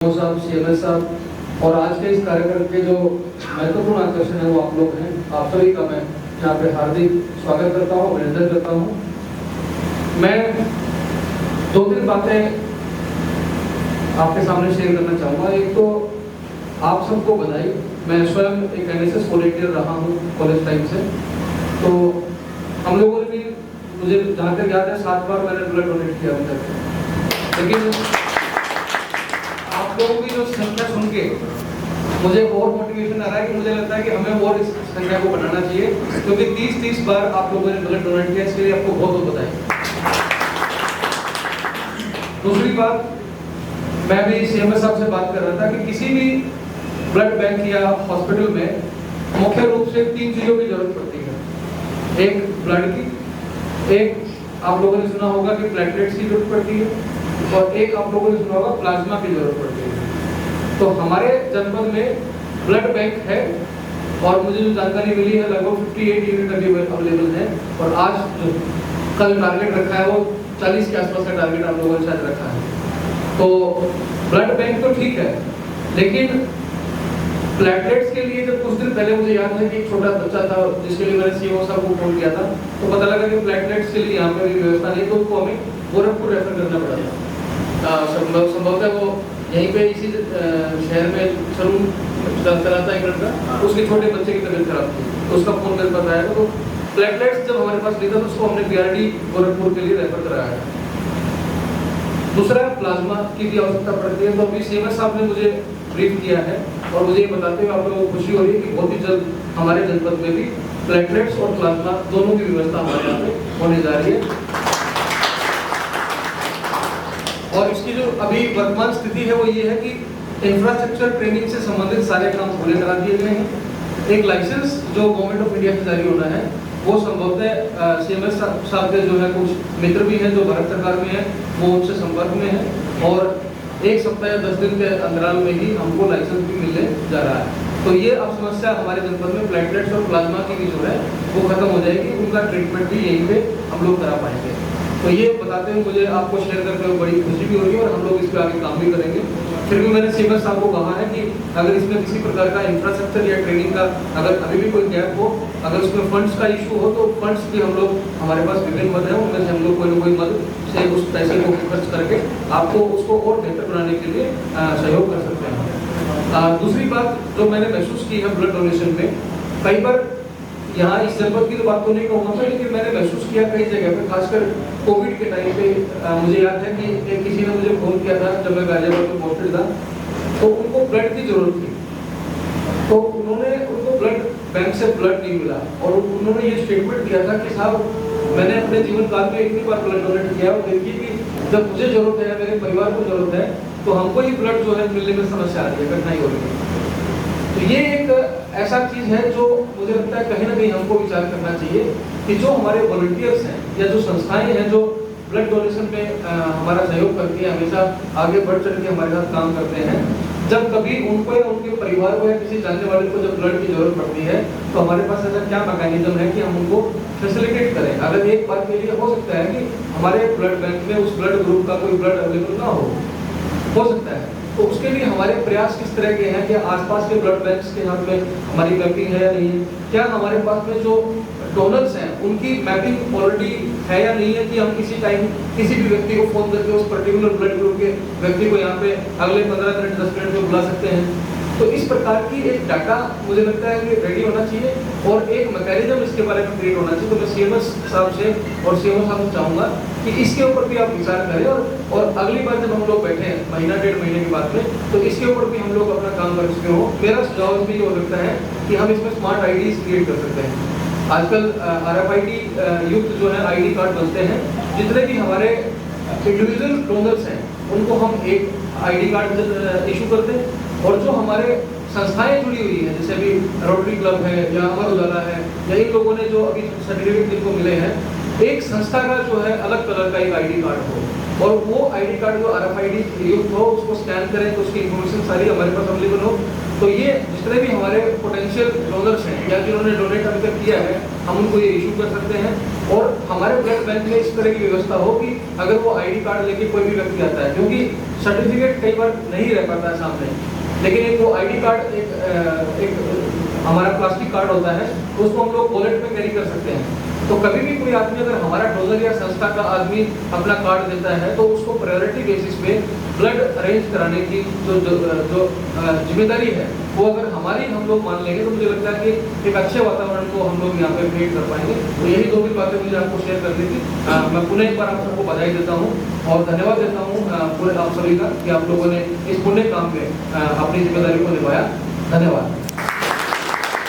साहब, सीएमएस साहब और आज के इस कार्यक्रम के जो महत्वपूर्ण आकर्षण है वो आप लोग हैं। आप सभी का मैं यहाँ पे हार्दिक स्वागत करता हूँ, अभिनंदन करता हूँ। मैं दो तीन बातें आपके सामने शेयर करना चाहूँगा। एक तो आप सबको बधाई। मैं स्वयं एक एनएसएस वॉलंटियर रहा हूँ कॉलेज टाइम से, तो हम लोगों ने भी, मुझे जहाँ तक याद है 7 बार मैंने ब्लड डोनेट किया अभी तक। लेकिन आप लोगों की जो संख्या सुन के मुझे और मोटिवेशन आ रहा है कि मुझे लगता है कि हमें और इस संख्या को बढ़ाना चाहिए, क्योंकि 30 बार आप लोगों ने ब्लड डोनेट किया, इसके लिए आपको बहुत बहुत बधाई। दूसरी बात, मैं भी सीएमएस साहब से बात कर रहा था कि किसी भी ब्लड बैंक या हॉस्पिटल में मुख्य रूप से 3 चीजों की जरूरत पड़ती है। एक ब्लड की, एक आप लोगों ने सुना होगा कि प्लेटलेट्स की जरूरत पड़ती है, और एक आप लोगों ने सुना होगा प्लाज्मा की जरूरत पड़ती है। तो हमारे जनपद में ब्लड बैंक है और मुझे जो जानकारी मिली है लगभग 58 यूनिट अभी अवेलेबल है, और आज जो कल टारगेट रखा है वो 40 के आसपास का टारगेट आप लोगों ने शायद रखा है। तो ब्लड बैंक तो ठीक है, लेकिन प्लेटलेट्स के लिए जब कुछ दिन पहले मुझे याद है कि एक छोटा बच्चा था जिसके लिए मैंने सीएमओ साहब को फोन किया था, तो पता लगा कि प्लेटलेट्स के लिए यहाँ पे भी व्यवस्था नहीं, तो उसको हमें गोरखपुर रेफर करना पड़ा था। संभवतः वो यहीं पे इसी शहर में सलून चलाता है लड़का, उसके छोटे बच्चे की तबीयत खराब थी, तो उसका फोन मेरे पास आया। तो प्लेटलेट्स जब हमारे पास नहीं था तो उसको हमने बीआरडी गोरखपुर के लिए रेफर कराया है। दूसरा, प्लाज्मा की भी आवश्यकता पड़ती है। तो अभी सीएमएस साहब ने मुझे ब्रीफ किया है और मुझे ये बताते हुए आप लोगों को खुशी हो रही है कि बहुत ही जल्द हमारे जनपद में भी प्लेटलेट्स और प्लाज्मा दोनों की व्यवस्था हमारे यहाँ पे होने जा रही है। और इसकी जो अभी वर्तमान स्थिति है वो ये है कि इंफ्रास्ट्रक्चर ट्रेनिंग से संबंधित सारे काम पूरे करा दिए गए हैं। एक लाइसेंस जो गवर्नमेंट ऑफ इंडिया से जारी होना है वो संभवतः सीएमएस साहब के जो है कुछ मित्र भी हैं जो भारत सरकार में है, वो उनसे संपर्क में है, और 1 सप्ताह या 10 दिन के अंतराल में ही हमको लाइसेंस भी मिलने जा रहा है। तो ये अब समस्या हमारे जनपद में प्लेटलेट्स और प्लाज्मा की भी जो है वो खत्म हो जाएगी, उनका ट्रीटमेंट भी यहीं पे हम लोग करा पाएंगे। तो ये बताते हुए मुझे आपको शेयर करके बड़ी खुशी भी हो रही है, और हम लोग इस पर आगे काम भी करेंगे। फिर भी मैंने सीएमएस साहब को कहा है कि अगर इसमें किसी प्रकार का इंफ्रास्ट्रक्चर या ट्रेनिंग का अगर अभी भी कोई गैप हो, अगर उसमें फंड्स का इशू हो, तो फंड्स भी हम लोग, हमारे पास विभिन्न मद है, उनमें से हम लोग कोई ना कोई मद से उस पैसे को खर्च करके आपको उसको और बेहतर बनाने के लिए सहयोग कर सकते हैं। दूसरी बात जो मैंने महसूस की है ब्लड डोनेशन में, कई बार यहाँ इस जनपद की तो बात तो नहीं कहूँगा मैं, लेकिन मैंने महसूस किया कई जगह पे, खासकर कोविड के टाइम पे मुझे याद है कि किसी ने मुझे फोन किया था जब मैं गाजियाबाद में पोस्टेड था, तो उनको ब्लड की जरूरत थी। तो उनको ब्लड बैंक से ब्लड नहीं मिला, और उन्होंने ये स्टेटमेंट दिया था कि साहब मैंने अपने जीवन काल में इतनी बार ब्लड डोनेट किया, और देखिए कि जब मुझे जरूरत है, मेरे परिवार को जरूरत है, तो हमको ही ब्लड जो है मिलने में समस्या आ रही है, कठिनाई हो रही है। तो ये एक ऐसा चीज है जो मुझे लगता है कहीं ना कहीं हमको विचार करना चाहिए कि जो हमारे वॉलंटियर्स हैं या जो संस्थाएं हैं जो ब्लड डोनेशन में हमारा सहयोग करती है, हमेशा आगे बढ़ चढ़ के हमारे साथ काम करते हैं, जब कभी उनको या उनके परिवार को या किसी जानने वाले को जब ब्लड की जरूरत पड़ती है, तो हमारे पास ऐसा क्या मैकेनिज्म है कि हम उनको फैसिलिटेट करें। अगर एक बार के लिए हो सकता है कि हमारे ब्लड बैंक में उस ब्लड ग्रुप का कोई ब्लड अवेलेबल ना हो सकता है, तो उसके लिए हमारे प्रयास किस तरह के हैं कि आसपास के ब्लड बैंक्स के साथ में हमारी मैपिंग है या नहीं है, क्या हमारे पास में जो डोनर्स हैं उनकी मैपिंग ऑलरेडी है या नहीं है, कि हम किसी टाइम किसी भी व्यक्ति को फोन करके उस पर्टिकुलर ब्लड ग्रुप के व्यक्ति को यहाँ पे अगले 15 मिनट 10 मिनट में बुला सकते हैं। तो इस प्रकार की एक डाटा मुझे लगता है कि रेडी होना चाहिए, और एक मैकेनिज्म इसके बारे में क्रिएट होना चाहिए। तो मैं सीएमएस साहब से और सीएमओ साहब से चाहूँगा कि इसके ऊपर भी आप विचार करें, और अगली बार जब हम लोग बैठे हैं महीना 1.5 महीने के बाद में, तो इसके ऊपर भी हम लोग अपना काम कर सकते हो। मेरा सुझाव भी हो सकता है कि हम इसमें स्मार्ट आईडीज क्रिएट कर सकते हैं। आजकल RFID युक्त जो है ID कार्ड बनते हैं, जितने भी हमारे इंडिविजुअल डोनर्स हैं उनको हम एक ID कार्ड इशू कर दें, और जो हमारे संस्थाएं जुड़ी हुई हैं, जैसे अभी रोटरी क्लब है या अमर उजाला है, या इन लोगों ने जो अभी सर्टिफिकेट जिनको मिले हैं, एक संस्था का जो है अलग कलर का एक ID कार्ड हो, और वो आईडी कार्ड जो RFID युक्त हो उसको स्कैन करें तो उसकी इन्फॉर्मेशन सारी हमारे पास अवेलेबल हो। तो ये जितने भी हमारे पोटेंशियल डोनर्स हैं या जिन्होंने डोनेट अभी तक किया है, हम उनको ये इशू कर सकते हैं। और हमारे ब्लड बैंक में इस तरह की व्यवस्था हो कि अगर वो आईडी कार्ड लेके कोई भी व्यक्ति आता है, क्योंकि सर्टिफिकेट कई बार नहीं रह पाता है सामने, लेकिन एक वो आईडी कार्ड एक हमारा प्लास्टिक कार्ड होता है, तो उसको हम लोग वॉलेट में कैरी कर सकते हैं। तो कभी भी कोई आदमी अगर हमारा डोनर या संस्था का आदमी अपना कार्ड देता है तो उसको प्रायोरिटी बेसिस पे ब्लड अरेंज कराने की जो जिम्मेदारी है वो अगर हमारी हम लोग मान लेंगे तो मुझे लगता है कि एक अच्छे वातावरण को हम लोग यहाँ पे क्रिएट कर पाएंगे। तो यही दो भी बातें मुझे आपको शेयर करनी थी। मैं पुनः एक बार आप सबको बधाई देता हूँ और धन्यवाद देता हूँ पूरे आप सभी का कि आप लोगों ने इस पुण्य काम में अपनी जिम्मेदारी को निभाया। धन्यवाद।